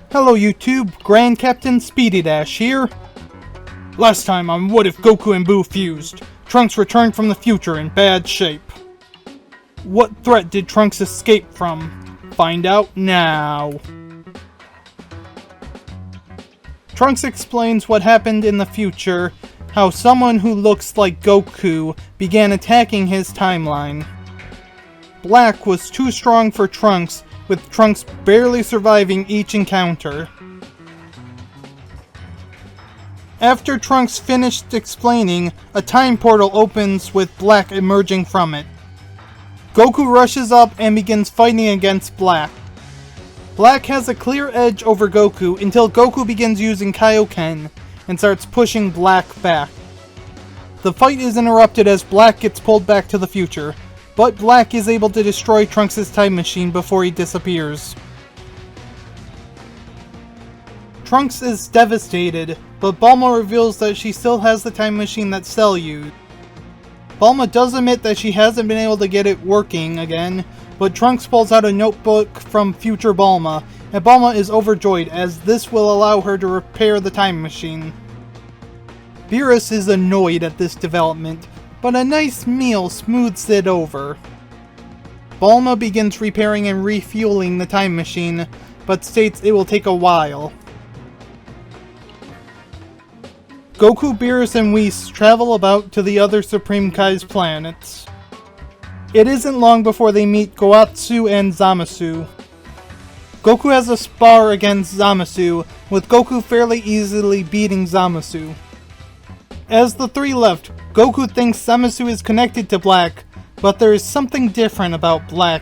Hello YouTube, Grand Captain Speedy Dash here. Last time on What If Goku and Buu Fused, Trunks returned from the future in bad shape. What threat did Trunks escape from? Find out now. Trunks explains what happened in the future, how someone who looks like Goku began attacking his timeline. Black was too strong for Trunks, with Trunks barely surviving each encounter. After Trunks finished explaining, a time portal opens with Black emerging from it. Goku rushes up and begins fighting against Black. Black has a clear edge over Goku until Goku begins using Kaio-ken and starts pushing Black back. The fight is interrupted as Black gets pulled back to the future, but Black is able to destroy Trunks' time machine before he disappears. Trunks is devastated, but Bulma reveals that she still has the time machine that Cell used. Bulma does admit that she hasn't been able to get it working again, but Trunks pulls out a notebook from future Bulma, and Bulma is overjoyed as this will allow her to repair the time machine. Beerus is annoyed at this development, but a nice meal smooths it over. Bulma begins repairing and refueling the time machine, but states it will take a while. Goku, Beerus, and Whis travel about to the other Supreme Kai's planets. It isn't long before they meet Goatsu and Zamasu. Goku has a spar against Zamasu, with Goku fairly easily beating Zamasu. As the three left, Goku thinks Zamasu is connected to Black, but there is something different about Black.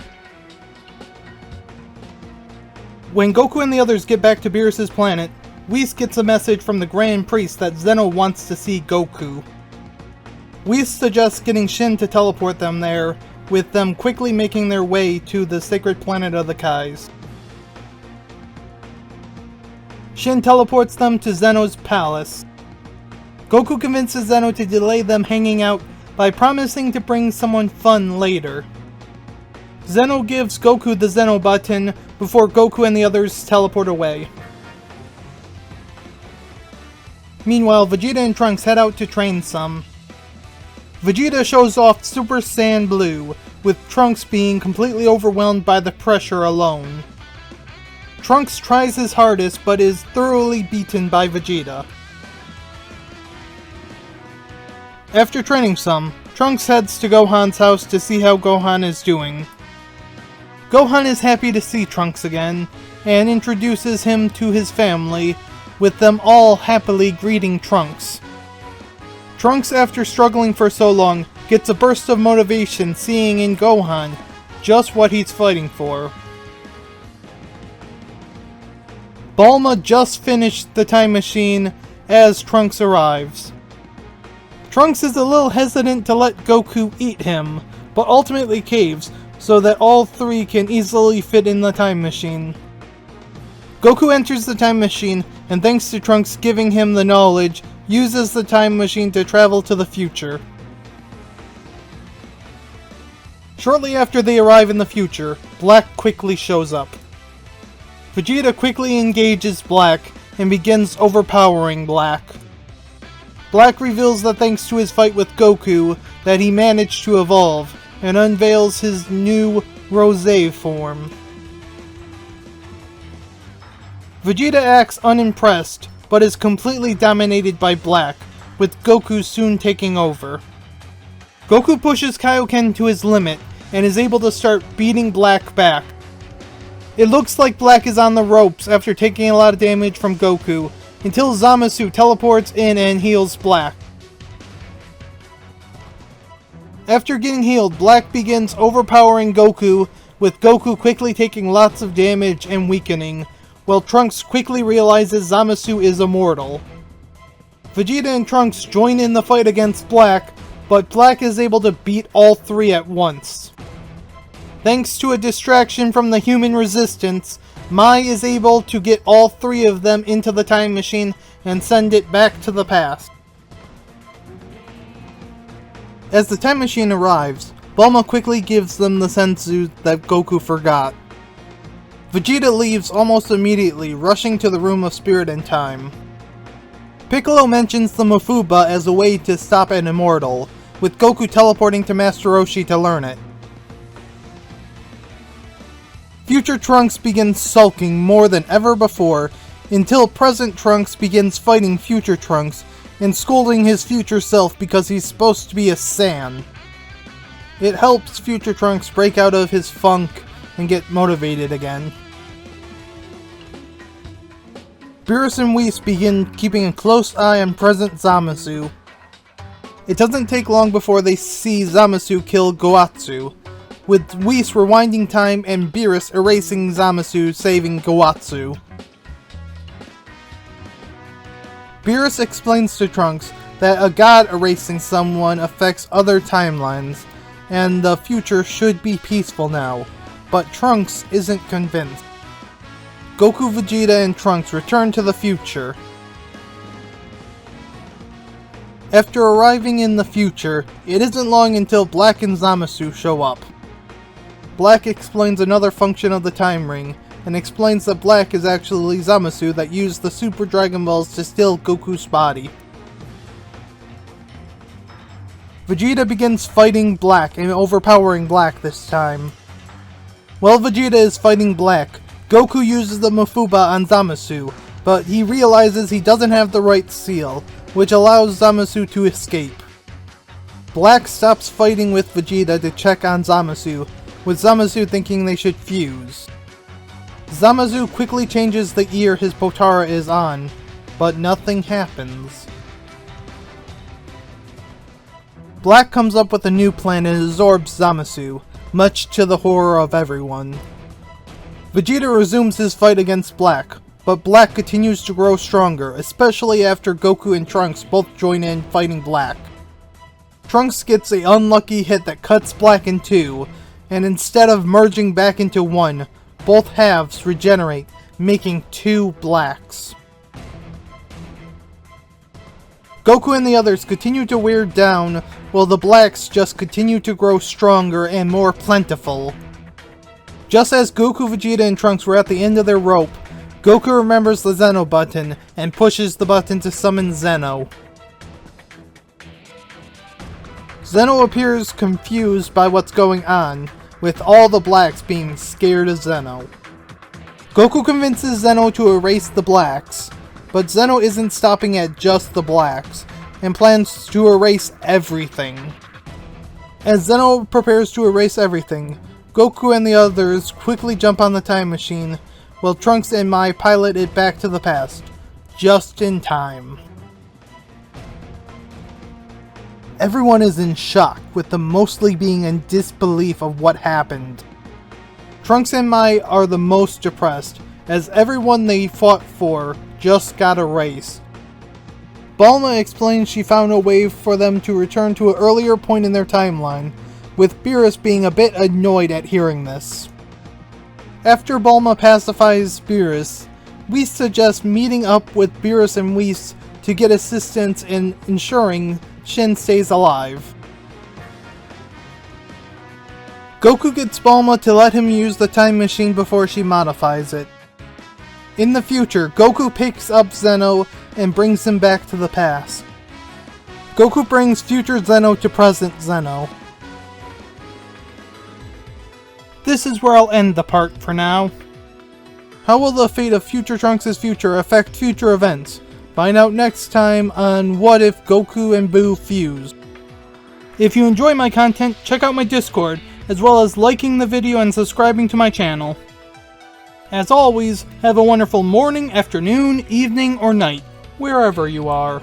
When Goku and the others get back to Beerus' planet, Whis gets a message from the Grand Priest that Zeno wants to see Goku. Whis suggests getting Shin to teleport them there, with them quickly making their way to the sacred planet of the Kais. Shin teleports them to Zeno's palace. Goku convinces Zeno to delay them hanging out by promising to bring someone fun later. Zeno gives Goku the Zeno button before Goku and the others teleport away. Meanwhile, Vegeta and Trunks head out to train some. Vegeta shows off Super Saiyan Blue, with Trunks being completely overwhelmed by the pressure alone. Trunks tries his hardest but is thoroughly beaten by Vegeta. After training some, Trunks heads to Gohan's house to see how Gohan is doing. Gohan is happy to see Trunks again, and introduces him to his family, with them all happily greeting Trunks. Trunks, after struggling for so long, gets a burst of motivation seeing in Gohan just what he's fighting for. Bulma just finished the time machine as Trunks arrives. Trunks is a little hesitant to let Goku eat him, but ultimately caves so that all three can easily fit in the time machine. Goku enters the time machine and, thanks to Trunks giving him the knowledge, uses the time machine to travel to the future. Shortly after they arrive in the future, Black quickly shows up. Vegeta quickly engages Black and begins overpowering Black. Black reveals that thanks to his fight with Goku that he managed to evolve, and unveils his new Rosé form. Vegeta acts unimpressed, but is completely dominated by Black, with Goku soon taking over. Goku pushes Kaio-ken to his limit, and is able to start beating Black back. It looks like Black is on the ropes after taking a lot of damage from Goku, until Zamasu teleports in and heals Black. After getting healed, Black begins overpowering Goku, with Goku quickly taking lots of damage and weakening, while Trunks quickly realizes Zamasu is immortal. Vegeta and Trunks join in the fight against Black, but Black is able to beat all three at once. Thanks to a distraction from the human resistance, Mai is able to get all three of them into the time machine and send it back to the past. As the time machine arrives, Bulma quickly gives them the senzu that Goku forgot. Vegeta leaves almost immediately, rushing to the Room of Spirit and Time. Piccolo mentions the Mafuba as a way to stop an immortal, with Goku teleporting to Master Roshi to learn it. Future Trunks begins sulking more than ever before, until present Trunks begins fighting Future Trunks and scolding his future self because he's supposed to be a Saiyan. It helps Future Trunks break out of his funk and get motivated again. Beerus and Whis begin keeping a close eye on present Zamasu. It doesn't take long before they see Zamasu kill Goatsu, with Whis rewinding time and Beerus erasing Zamasu, saving Goatsu. Beerus explains to Trunks that a god erasing someone affects other timelines, and the future should be peaceful now, but Trunks isn't convinced. Goku, Vegeta, and Trunks return to the future. After arriving in the future, it isn't long until Black and Zamasu show up. Black explains another function of the Time Ring, and explains that Black is actually Zamasu that used the Super Dragon Balls to steal Goku's body. Vegeta begins fighting Black and overpowering Black this time. While Vegeta is fighting Black, Goku uses the Mafuba on Zamasu, but he realizes he doesn't have the right seal, which allows Zamasu to escape. Black stops fighting with Vegeta to check on Zamasu, with Zamasu thinking they should fuse. Zamasu quickly changes the ear his Potara is on, but nothing happens. Black comes up with a new plan and absorbs Zamasu, much to the horror of everyone. Vegeta resumes his fight against Black, but Black continues to grow stronger, especially after Goku and Trunks both join in fighting Black. Trunks gets an unlucky hit that cuts Black in two, and instead of merging back into one, both halves regenerate, making two Blacks. Goku and the others continue to wear down, while the Blacks just continue to grow stronger and more plentiful. Just as Goku, Vegeta, and Trunks were at the end of their rope, Goku remembers the Zeno button and pushes the button to summon Zeno. Zeno appears confused by what's going on, with all the Blacks being scared of Zeno. Goku convinces Zeno to erase the Blacks, but Zeno isn't stopping at just the Blacks, and plans to erase everything. As Zeno prepares to erase everything, Goku and the others quickly jump on the time machine, while Trunks and Mai pilot it back to the past, just in time. Everyone is in shock, with them mostly being in disbelief of what happened. Trunks and Mai are the most depressed, as everyone they fought for just got erased. Bulma explains she found a way for them to return to an earlier point in their timeline, with Beerus being a bit annoyed at hearing this. After Bulma pacifies Beerus, Whis suggests meeting up with Beerus and Whis to get assistance in ensuring Shin stays alive. Goku gets Bulma to let him use the time machine before she modifies it. In the future, Goku picks up Zeno and brings him back to the past. Goku brings future Zeno to present Zeno. This is where I'll end the part for now. How will the fate of future Trunks' future affect future events? Find out next time on What If Goku and Buu Fuse. If you enjoy my content, check out my Discord, as well as liking the video and subscribing to my channel. As always, have a wonderful morning, afternoon, evening, or night, wherever you are.